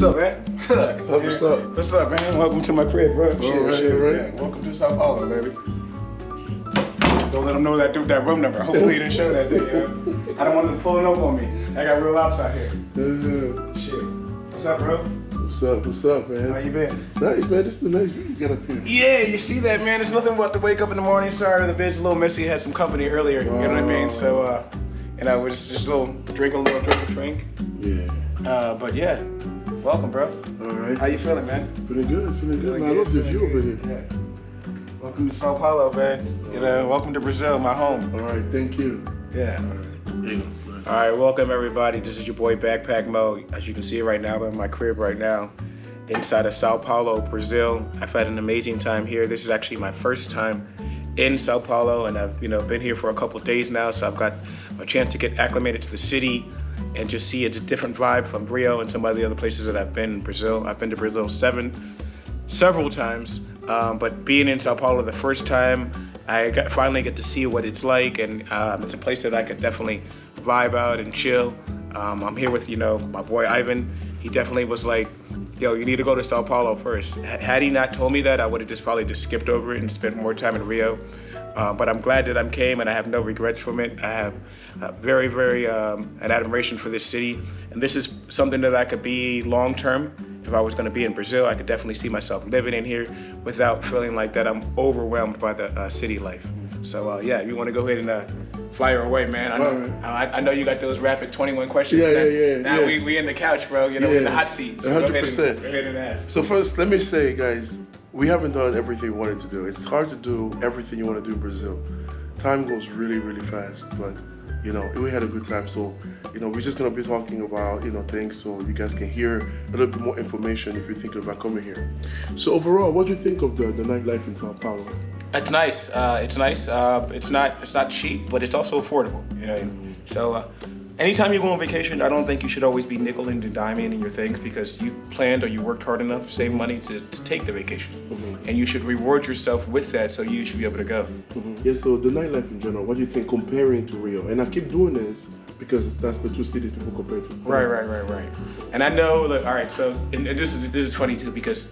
What's up, man? What's up? What's up, man? Welcome to my crib, bro. All right. Yeah, welcome to Sao Paulo, baby. Don't let them know that room number. Hopefully you didn't show that thing, yo. I don't want them pulling up on me. I got real ops out here. Shit. What's up, bro? What's up, man? How you been? Nice, man. This is a nice view you got up here. Yeah, you see that, man. It's nothing but to wake up in the morning. Sorry, the bed's a little messy. Had some company earlier. You know what I mean? So, we're just a little drink. Yeah. But yeah, welcome, bro. All right. How you feeling, man? Feeling good, man. I love the view over here. Yeah. Welcome to Sao Paulo, man. You know, welcome to Brazil, my home. All right, thank you. Yeah. All right, welcome everybody. This is your boy Backpack Mo. As you can see right now, I'm in my crib right now, inside of Sao Paulo, Brazil. I've had an amazing time here. This is actually my first time in Sao Paulo, and I've been here for a couple of days now, so I've got a chance to get acclimated to the city and just see it's a different vibe from Rio and some of the other places that I've been in Brazil. I've been to Brazil several times, but being in Sao Paulo the first time, I finally get to see what it's like, and it's a place that I could definitely vibe out and chill. I'm here with, my boy Ivan. He definitely was like, yo, you need to go to Sao Paulo first. Had he not told me that, I would have probably skipped over it and spent more time in Rio. But I'm glad that I came, and I have no regrets from it. I have very, very an admiration for this city, and this is something that I could be long term. If I was going to be in Brazil, I could definitely see myself living in here without feeling like that I'm overwhelmed by the city life. So yeah, you want to go ahead and fly her away, man. I know you got those rapid 21 questions. Yeah. Now we in the couch, bro. We're in the hot seat. So 100%. Go ahead and ask. So first, let me say, guys, we haven't done everything we wanted to do. It's hard to do everything you want to do in Brazil. Time goes really, really fast, but we had a good time. So, we're just gonna be talking about, things so you guys can hear a little bit more information if you're thinking about coming here. So overall, what do you think of the nightlife in Sao Paulo? It's nice. It's nice. It's not cheap, but it's also affordable. So anytime you go on vacation, I don't think you should always be nickel and diming in your things, because you planned or you worked hard enough to save money to take the vacation. And you should reward yourself with that, so you should be able to go. Yeah, so the nightlife in general, what do you think comparing to Rio? And I keep doing this because that's the two cities people compare to. Right. And I know, look, all right, so and this is funny too, because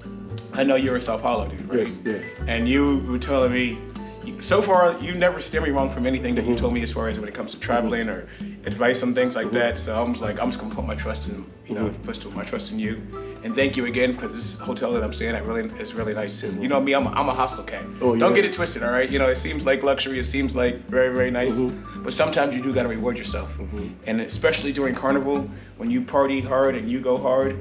I know you're a Sao Paulo dude, right? Yes, yeah. And you were telling me, so far, you never steer me wrong from anything that you told me as far as when it comes to traveling or advice and things like that. So I'm just gonna put my trust in, put my trust in you. And thank you again, because this hotel that I'm staying at is really nice too. You know me, I'm a hostel cat. Don't get it twisted, all right? It seems like luxury, it seems like very, very nice, but sometimes you do gotta reward yourself. And especially during Carnival, when you party hard and you go hard,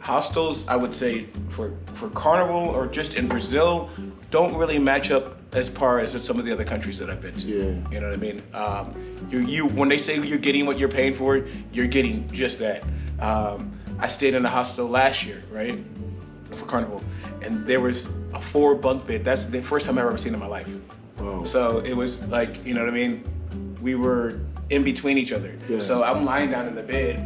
hostels, I would say, for Carnival or just in Brazil, don't really match up as far as some of the other countries that I've been to. Yeah. You know what I mean? When they say you're getting what you're paying for, you're getting just that. I stayed in a hostel last year, right, for Carnival, and there was a 4-bunk bed. That's the first time I've ever seen in my life. Wow. So it was like, you know what I mean? We were in between each other. Yeah. So I'm lying down in the bed,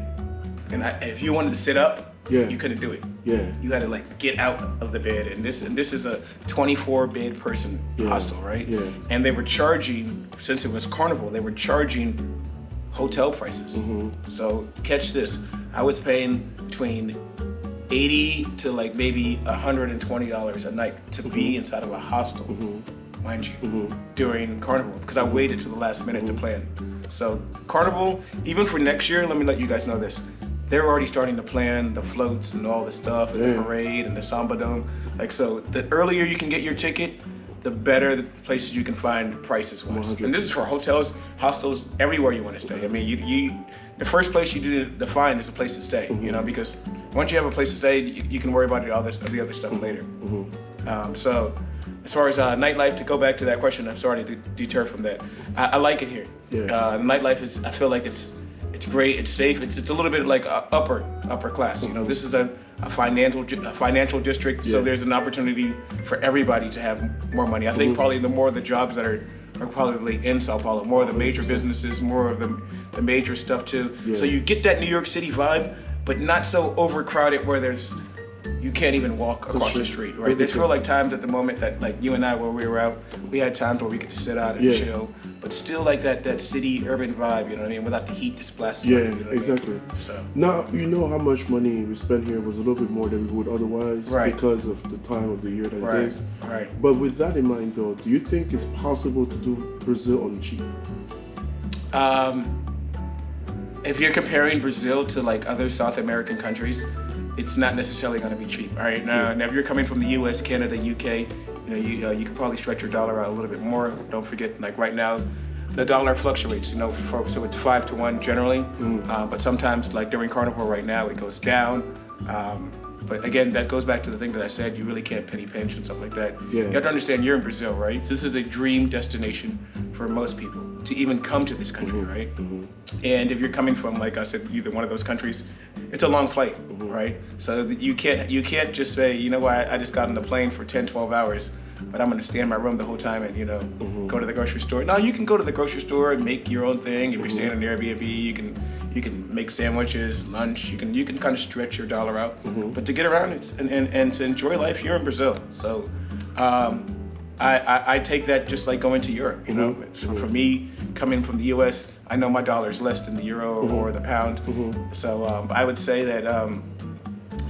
and if you wanted to sit up, you couldn't do it. Yeah. You had to get out of the bed, and this is a 24-bed person hostel, right? Yeah. And they were charging, since it was Carnival, they were charging hotel prices. So catch this, I was paying between $80 to maybe $120 a night to be inside of a hostel, mind you, during Carnival, because I waited to the last minute to plan. So Carnival, even for next year, let me let you guys know this, they're already starting to plan the floats and all the stuff and the parade and the Samba Dome. So the earlier you can get your ticket, the better the places you can find prices wise. And this is for hotels, hostels, everywhere you want to stay. I mean, the first place you do to find is a place to stay, because once you have a place to stay, you can worry about all the other stuff later. So as far as nightlife, to go back to that question, I'm sorry to deter from that. I like it here. Nightlife is, I feel like it's great, it's safe, it's a little bit like upper class. This is a financial district, so there's an opportunity for everybody to have more money. I think probably the more of the jobs that are probably in Sao Paulo, more of the major businesses, more of the major stuff too. So you get that New York City vibe, but not so overcrowded where there's you can't even walk across the street, right? There's feel like times at the moment that like you and I, where we were out, we had times where we could just sit out and chill, but still like that city urban vibe, you know what I mean? Without the heat just blasting. Yeah, you know exactly. I mean? So now you know how much money we spent here was a little bit more than we would otherwise because of the time of the year that it is. Right. But with that in mind, though, do you think it's possible to do Brazil on the cheap? If you're comparing Brazil to like other South American countries, it's not necessarily going to be cheap. All right, now if you're coming from the U.S., Canada, UK, you could probably stretch your dollar out a little bit more. Don't forget, like right now, the dollar fluctuates. So it's 5 to 1 generally, but sometimes like during Carnival right now, it goes down. But again, that goes back to the thing that I said, you really can't penny pinch and stuff like that. Yeah. You have to understand you're in Brazil, right? So this is a dream destination for most people to even come to this country, right? And if you're coming from, like I said, either one of those countries, it's a long flight, right? So you can't just say, you know what, I just got on the plane for 10, 12 hours, but I'm gonna stay in my room the whole time and, go to the grocery store. No, you can go to the grocery store and make your own thing. If you're staying in Airbnb, you can make sandwiches, lunch. You can kind of stretch your dollar out. But to get around and to enjoy life, you're in Brazil. So I take that just like going to Europe. For me, coming from the U.S., I know my dollar is less than the euro or the pound. So I would say that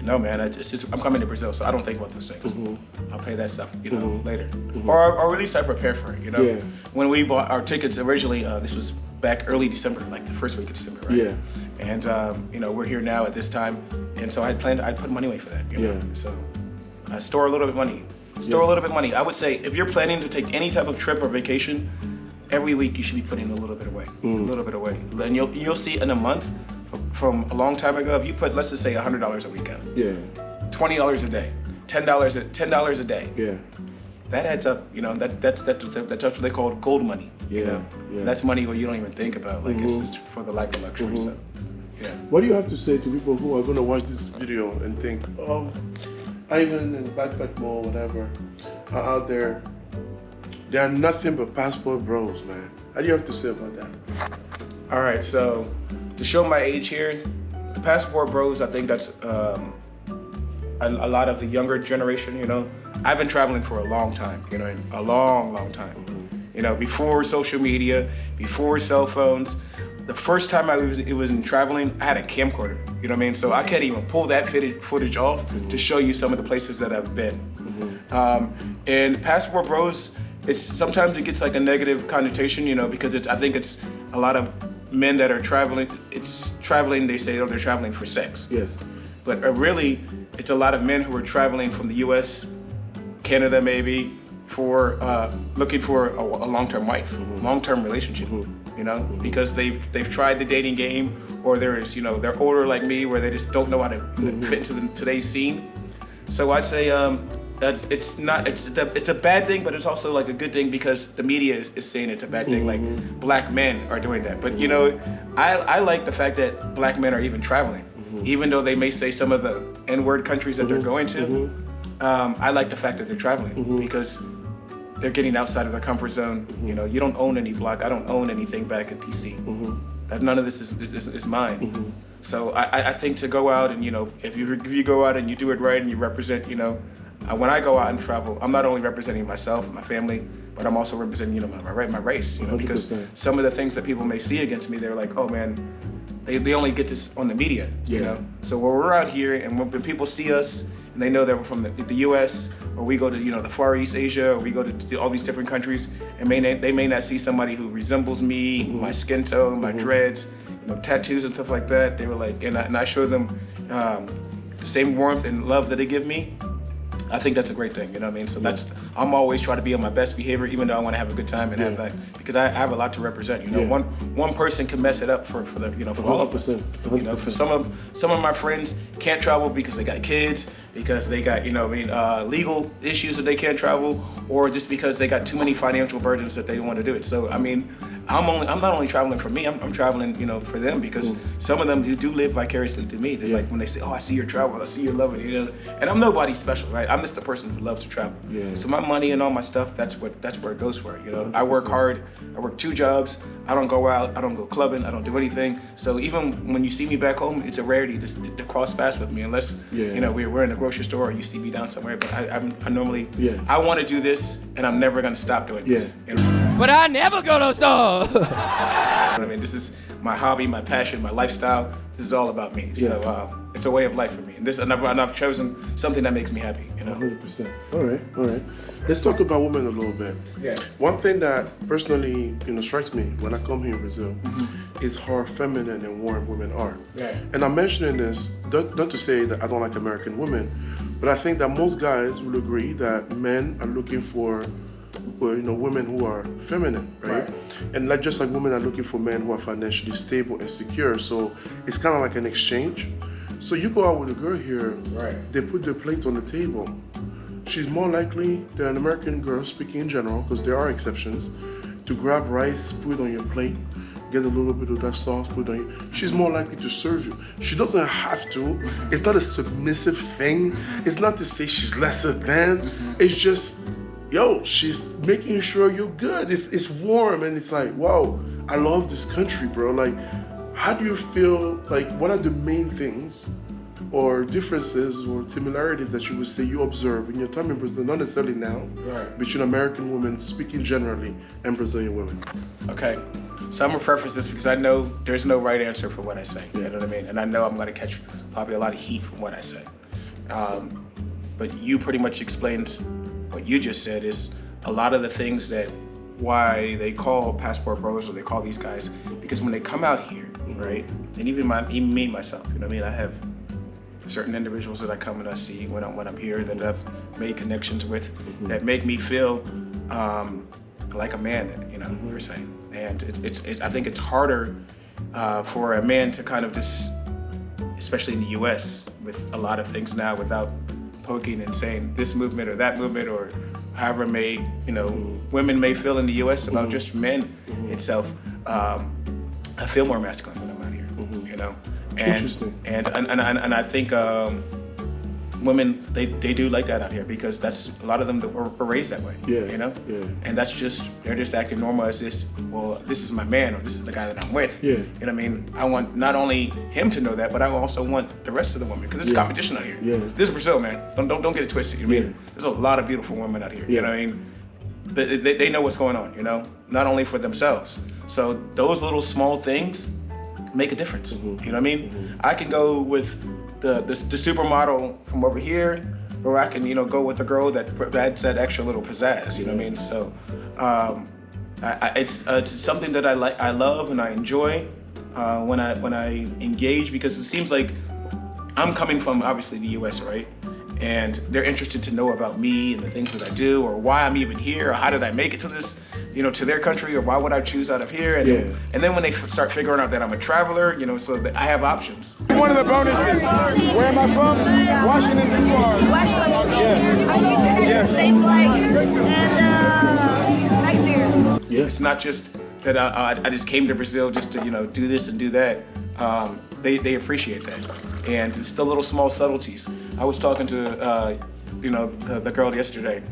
no, man, it's just, I'm coming to Brazil, so I don't think about those things. I'll pay that stuff, later, or at least I prepare for it. Yeah. When we bought our tickets originally, this was back early December, like the first week of December, right? Yeah. And we're here now at this time, and so I'd put money away for that. So I store a little bit of money. A little bit of money. I would say if you're planning to take any type of trip or vacation, every week you should be putting a little bit away, a little bit away. And you'll see in a month from a long time ago, if you put, let's just say $100 a weekend, $20 a day, $10 a day. Yeah. That adds up, that's what they call gold money. Yeah. That's money where you don't even think about, like it's just for the life of luxury. So, yeah. What do you have to say to people who are going to watch this video and think, oh, Ivan and Backpack Mo, whatever, are out there? They are nothing but passport bros, man. How do you have to say about that? All right, so to show my age here, the passport bros, I think that's a lot of the younger generation. I've been traveling for a long time, a long time. Before social media, before cell phones. The first time it was in traveling, I had a camcorder, you know what I mean? So I can't even pull that footage off to show you some of the places that I've been. And passport bros, sometimes it gets like a negative connotation, because I think it's a lot of men that are traveling. It's traveling, they say, they're traveling for sex. Yes. But really, it's a lot of men who are traveling from the U.S., Canada maybe, for looking for a long-term wife, long-term relationship. Because they've tried the dating game, or they're older like me, where they just don't know how to fit into today's scene. So I'd say it's a bad thing, but it's also like a good thing because the media is saying it's a bad thing. Like black men are doing that, but I like the fact that black men are even traveling, even though they may say some of the N-word countries that they're going to. I like the fact that they're traveling because they're getting outside of their comfort zone. You don't own any block. I don't own anything back in DC. None of this is mine. So I think to go out and if you go out and you do it right and you represent, when I go out and travel, I'm not only representing myself, my family, but I'm also representing my race. Because some of the things that people may see against me, they're like, oh man, they only get this on the media. So when we're out here and when people see us and they know that we're from the U.S. or we go to the Far East Asia, or we go to all these different countries, and they may not see somebody who resembles me, my skin tone, my dreads, tattoos and stuff like that. They were like, and I show them the same warmth and love that they give me. I think that's a great thing, So I'm always trying to be on my best behavior, even though I want to have a good time and have that, because I have a lot to represent. One person can mess it up for all of us. For some of my friends can't travel because they got kids, because they got legal issues that they can't travel, or just because they got too many financial burdens that they don't want to do it. So I'm not only traveling for me, I'm traveling, you know, for them, because some of them do live vicariously through me. They're like, when they say, oh, I see your travel, I see your love it, you know, and I'm nobody special, right? I'm just the person who loves to travel. Yeah. So my money and all my stuff, that's where it goes for, you know. 100%. I work hard, I work 2 jobs, I don't go out, I don't go clubbing, I don't do anything. So even when you see me back home, it's a rarity to cross paths with me, unless, you know, we're in a grocery store or you see me down somewhere. But I normally, I want to do this, and I'm never gonna stop doing this. You know? But I never go to the store. I mean, this is my hobby, my passion, my lifestyle. This is all about me. So it's a way of life for me. And I've chosen something that makes me happy. You know. 100%. All right. Let's talk about women a little bit. Yeah. One thing that personally, you know, strikes me when I come here in Brazil is how feminine and warm women are. Yeah. And I'm mentioning this not to say that I don't like American women, but I think that most guys will agree that men are looking for, you know, women who are feminine, right? And not just like women are looking for men who are financially stable and secure. So it's kind of like an exchange. So you go out with a girl here, they put their plates on the table. She's more likely than an American girl, speaking in general, because there are exceptions, to grab rice, put it on your plate, get a little bit of that sauce, put it on you. She's more likely to serve you. She doesn't have to. It's not a submissive thing. It's not to say she's lesser than. It's just, yo, she's making sure you're good. It's warm, and it's like, wow, I love this country, bro. Like, how do you feel, like, what are the main things or differences or similarities that you would say you observe in your time in Brazil, not necessarily now, between American women, speaking generally, and Brazilian women? Okay, so I'm gonna preface this because I know there's no right answer for what I say, you know what I mean? And I know I'm gonna catch probably a lot of heat from what I say. But you pretty much explained what you just said is a lot of the things that why they call passport bros, or they call these guys, because when they come out here, right, and even me myself, you know what I mean, I have certain individuals that I come and I see when I'm here that I've made connections with that make me feel like a man, you know, per se. And I think it's harder for a man to kind of just, especially in the US, with a lot of things now, without poking and saying this movement or that movement, or however women may feel in the US about just men itself. I feel more masculine when I'm out here, you know. And, Interesting. And I think women, they do like that out here, because that's a lot of them that were raised that way. You know. And they're just acting normal as this. Well, this is my man, or this is the guy that I'm with. You know what I mean? I want not only him to know that, but I also want the rest of the women, because it's competition out here. This is Brazil, man. Don't get it twisted. You know what I mean? There's a lot of beautiful women out here. You know what I mean? They know what's going on. You know, not only for themselves. So those little small things make a difference. You know what I mean? I can go with the supermodel from over here, or I can, you know, go with the girl that adds that extra little pizzazz. You know what I mean? So it's something that I love and I enjoy when I engage, because it seems like I'm coming from obviously the U.S., right? And they're interested to know about me and the things that I do, or why I'm even here, or how did I make it to this, you know, to their country, or why would I choose out of here? And then when they start figuring out that I'm a traveler, you know, so that I have options. One of the bonuses. Where am I from? Washington, D.C. Washington, D.C. I think you're at the same flight, and next year. It's not just that I just came to Brazil just to, you know, do this and do that. They appreciate that. And it's the little small subtleties. I was talking to, you know, the girl yesterday,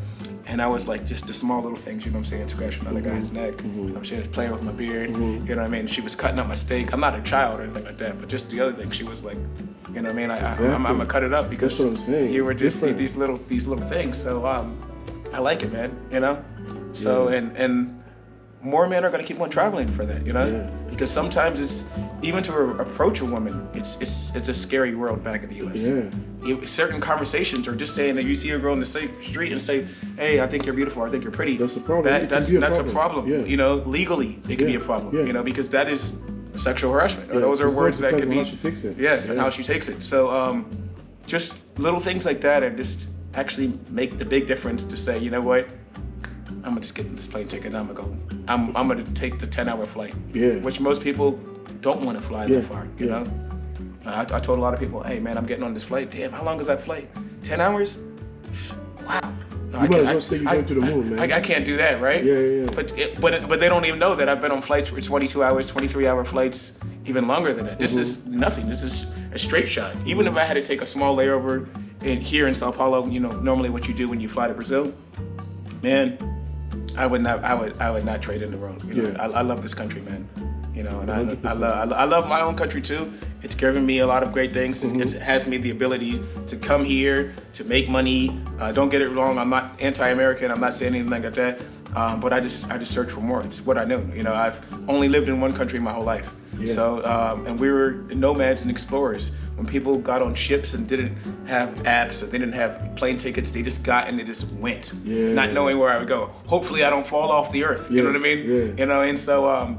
and I was like, just the small little things, you know what I'm saying, scratching on the guy's neck. You know what I'm saying, playing with my beard, you know what I mean? She was cutting up my steak. I'm not a child or anything like that, but just the other thing, she was like, you know what I mean, I'm gonna cut it up, because that's what I'm saying. you were just these little things. So I like it, man, you know? So, and more men are gonna keep on traveling for that, you know? Because sometimes it's, even to approach a woman, it's a scary world back in the U.S. Certain conversations are just saying that you see a girl in the street and say, hey, I think you're beautiful, I think you're pretty. That's a problem. That's a problem. You know, legally, it can be a problem, you know, because that is sexual harassment. Those are words that could be. How she takes it. Yes, and how she takes it. So just little things like that are just actually make the big difference to say, you know what? I'm gonna just get this plane ticket and I'm gonna take the 10-hour flight. Which most people don't want to fly that far, you know? I told a lot of people, hey man, I'm getting on this flight. Damn, how long is that flight? 10 hours? Wow. You might as well say you're going to the moon, man. I can't do that, right? Yeah. But they don't even know that I've been on flights for 22 hours, 23-hour flights, even longer than that. This is nothing. This is a straight shot. Even if I had to take a small layover here in Sao Paulo, you know, normally what you do when you fly to Brazil, man, I would not trade in the world. You know? I love this country, man. You know, and I love my own country too. It's given me a lot of great things. It has me the ability to come here, to make money. Don't get it wrong, I'm not anti-American, I'm not saying anything like that. But I just search for more. It's what I know. You know, I've only lived in one country my whole life. Yeah. So, and we were nomads and explorers. When people got on ships and didn't have apps or they didn't have plane tickets, they just got and they just went, not knowing where I would go. Hopefully I don't fall off the earth, you know what I mean? Yeah. You know, and so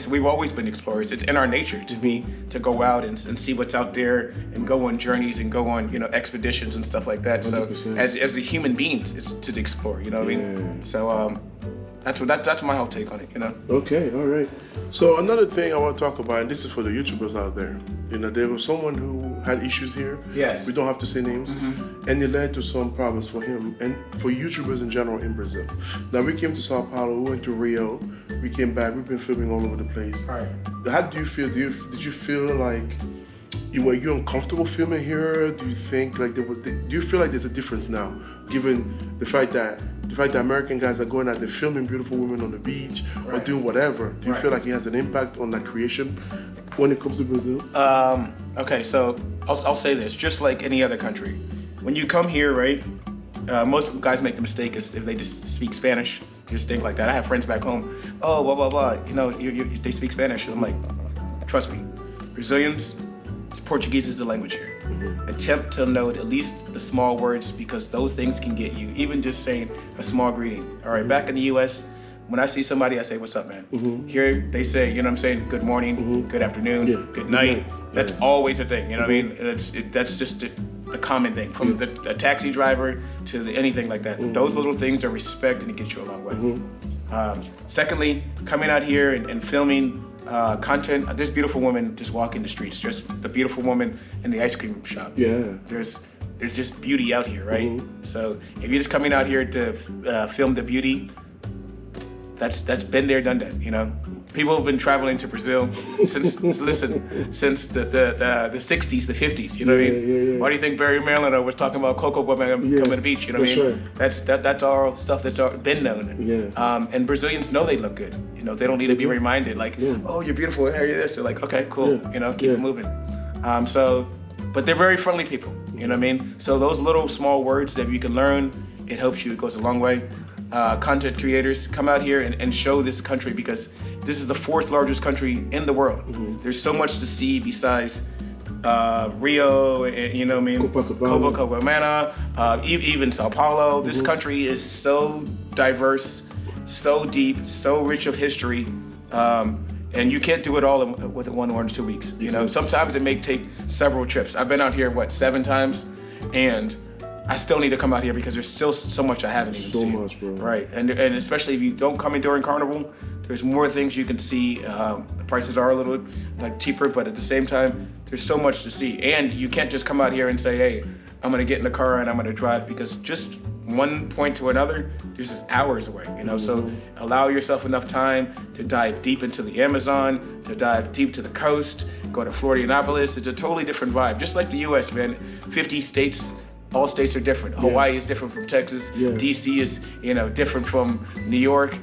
we've always been explorers. It's in our nature to go out and see what's out there and go on journeys and go on, you know, expeditions and stuff like that. 100%. So as a human being, it's to explore, you know what I mean? So that's my whole take on it, you know? Okay, all right. So another thing I want to talk about, and this is for the YouTubers out there, you know, there was someone who had issues here. Yes. We don't have to say names. And it led to some problems for him and for YouTubers in general in Brazil. Now we came to Sao Paulo, we went to Rio, we came back, we've been filming all over the place. All right. How do you feel? Did you feel like were you uncomfortable filming here? Do you think like do you feel like there's a difference now, given the fact that American guys are going out there filming beautiful women on the beach or doing whatever? Do you feel like it has an impact on that creation when it comes to Brazil? Okay, so I'll say this, just like any other country, when you come here, right? Most guys make the mistake is if they just speak Spanish, you just think like that. I have friends back home. Oh, blah blah blah. You know, they speak Spanish. I'm like, trust me, Brazilians. Portuguese is the language here. Attempt to know at least the small words because those things can get you, even just saying a small greeting. All right, back in the US, when I see somebody, I say, what's up, man? Here, they say, you know what I'm saying, good morning, good afternoon, good night. That's always a thing, you know what I mean? And that's just a common thing, from the taxi driver to anything like that. Those little things are respect and it gets you a long way. Secondly, coming out here and filming content. There's beautiful women just walking the streets. There's the beautiful woman in the ice cream shop. Yeah. There's just beauty out here, right? So if you're just coming out here to film the beauty, that's been there, done that. You know, people have been traveling to Brazil since the 60s, the 50s. You know what I mean? Why do you think Barry Manilow was talking about Coco coming to the beach? You know what I mean? That's all stuff that's been known. And Brazilians know they look good. You know, they don't need to be reminded like, oh, you're beautiful. How are you this? They're like, okay, cool. You know, keep it moving. But they're very friendly people. You know what I mean? So those little small words that you can learn, it helps you. It goes a long way. Content creators, come out here and show this country because this is the 4th largest country in the world. There's so much to see besides Rio, you know what I mean? Copacabana, even Sao Paulo. This country is so diverse, so deep, so rich of history, and you can't do it all with 1 or 2 weeks. You know, sometimes it may take several trips. I've been out here, 7 times, and I still need to come out here because there's still so much I haven't even seen. So much, bro. Right, and especially if you don't come in during Carnival, there's more things you can see. The prices are a little cheaper, but at the same time, there's so much to see. And you can't just come out here and say, hey, I'm gonna get in the car and I'm gonna drive, because just one point to another, this is hours away, you know? So allow yourself enough time to dive deep into the Amazon, to dive deep to the coast, go to Florianopolis. It's a totally different vibe. Just like the US, man, 50 states, all states are different. Hawaii is different from Texas. DC is, you know, different from New York.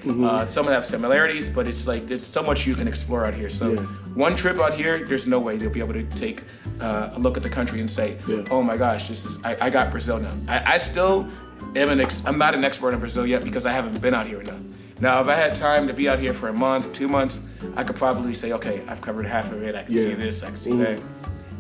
Some have similarities, but it's like, there's so much you can explore out here. So one trip out here, there's no way they'll be able to take a look at the country and say, oh my gosh, I got Brazil now. I still I'm not an expert in Brazil yet because I haven't been out here enough. Now, if I had time to be out here for a month, 2 months, I could probably say, okay, I've covered half of it. I can see this, I can see that.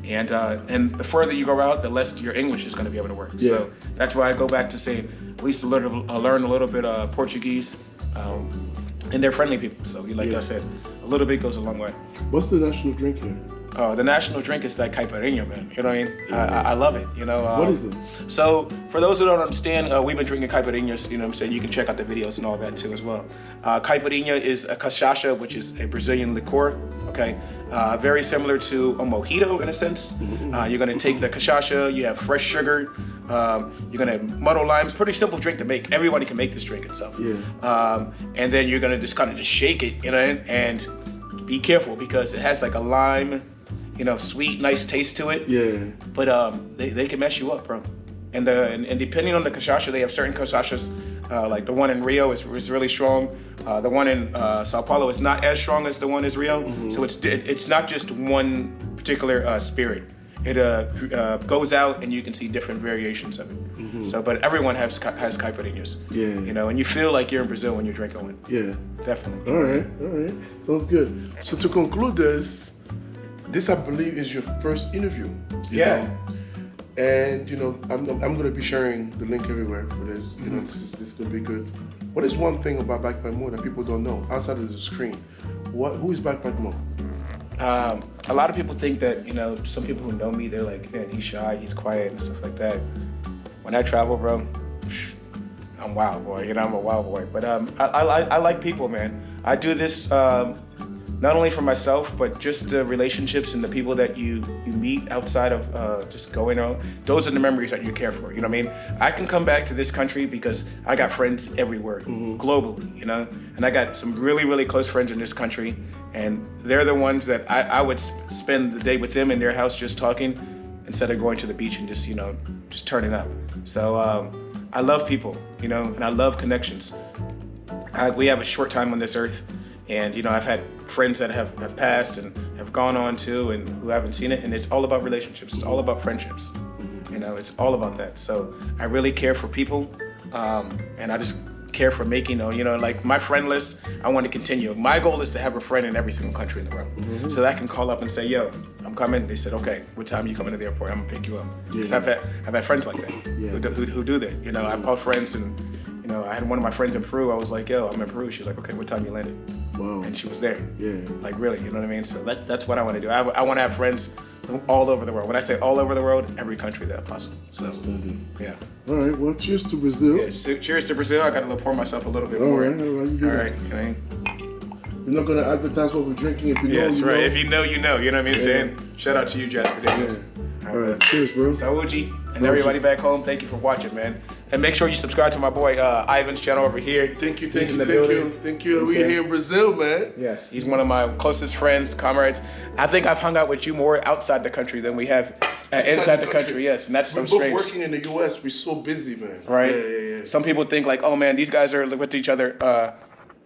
And the further you go out, the less your English is going to be able to work. So that's why I go back to say, at least learn a little bit of Portuguese, and they're friendly people. So like I said, a little bit goes a long way. What's the national drink here? The national drink is that caipirinha, man. You know what I mean? I love it, you know. What is it? So for those who don't understand, we've been drinking caipirinhas, you know what I'm saying? You can check out the videos and all that too as well. Caipirinha is a cachaça, which is a Brazilian liqueur, okay? Very similar to a mojito in a sense. You're gonna take the cachaça, you have fresh sugar, You're gonna muddle limes. Pretty simple drink to make. Everybody can make this drink itself. Yeah. And then you're gonna just kind of just shake it, and be careful because it has like a lime, sweet, nice taste to it. Yeah. But they can mess you up, bro. And depending on the cachaça, they have certain cachaças. Like the one in Rio is really strong. The one in Sao Paulo is not as strong as the one in Rio. So it's not just one particular spirit. It goes out and you can see different variations of it. So, but everyone has caipirinhas. Yeah. And you feel like you're in Brazil when you're drinking one. Yeah. Definitely. All right. Sounds good. So to conclude this I believe is your first interview. you know? And I'm gonna be sharing the link everywhere for this. This is gonna be good. What is one thing about Backpack Mo that people don't know outside of the screen? Who is Backpack Mo? A lot of people think that, some people who know me, they're like, man, he's shy, he's quiet and stuff like that. When I travel, bro, I'm wild boy, I'm a wild boy. But I like people, man. I do this not only for myself, but just the relationships and the people that you meet outside of just going on. Those are the memories that you care for, you know what I mean? I can come back to this country because I got friends everywhere, globally, And I got some really, really close friends in this country, and they're the ones that I would spend the day with them in their house just talking instead of going to the beach and just, just turning up. So I love people, and I love connections. We have a short time on this earth. And I've had friends that have passed and have gone on too, and who haven't seen it. And it's all about relationships. It's all about friendships. It's all about that. So I really care for people, and I just care for making. Like my friend list, I want to continue. My goal is to have a friend in every single country in the world, so that I can call up and say, "Yo, I'm coming." They said, "Okay, what time are you coming to the airport? I'm gonna pick you up." Because I've had friends like that who do that. I've called friends and. I had one of my friends in Peru. I was like, yo, I'm in Peru. She's like, okay, what time you landed? Wow. And she was there. Yeah. Like, really, you know what I mean? So that's what I want to do. I want to have friends all over the world. When I say all over the world, every country that's possible. So, yeah. All right, well, cheers to Brazil. Yeah, cheers to Brazil. I got to pour myself a little bit more. All right. All right. We're not going to advertise what we're drinking. If you know, yes, you right. know. If you know, you know. You know what I mean? Saying, shout out to you, Jasper Davis. All right, cheers, bro. Saúde, and everybody back home, thank you for watching, man. And make sure you subscribe to my boy Ivan's channel over here. Thank you. He's in the Thank building. you. We're here in Brazil, man. Yes, he's one of my closest friends, comrades. I think I've hung out with you more outside the country than we have inside the country. Yes, and that's so strange. We're both working in the U.S. We're so busy, man. Right? Yeah. Some people think like, oh man, these guys are with each other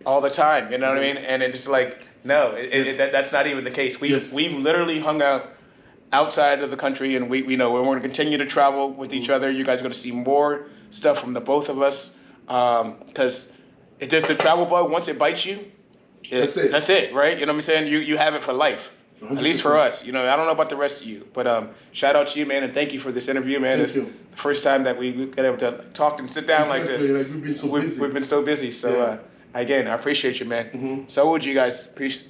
all the time. You know what I mean? And it's like, no, that's not even the case. We've literally hung out outside of the country, and we're going to continue to travel with each other. You guys are going to see more stuff from the both of us, because it's just the travel bug. Once it bites you, that's it, right? You know what I'm saying? You have it for life, 100%. At least for us. I don't know about the rest of you, but shout out to you, man, and thank you for this interview, man. It's the first time that we got able to talk and sit down like this. Like we've been so busy. We've been so busy, so again, I appreciate you, man. So would you guys? Peace.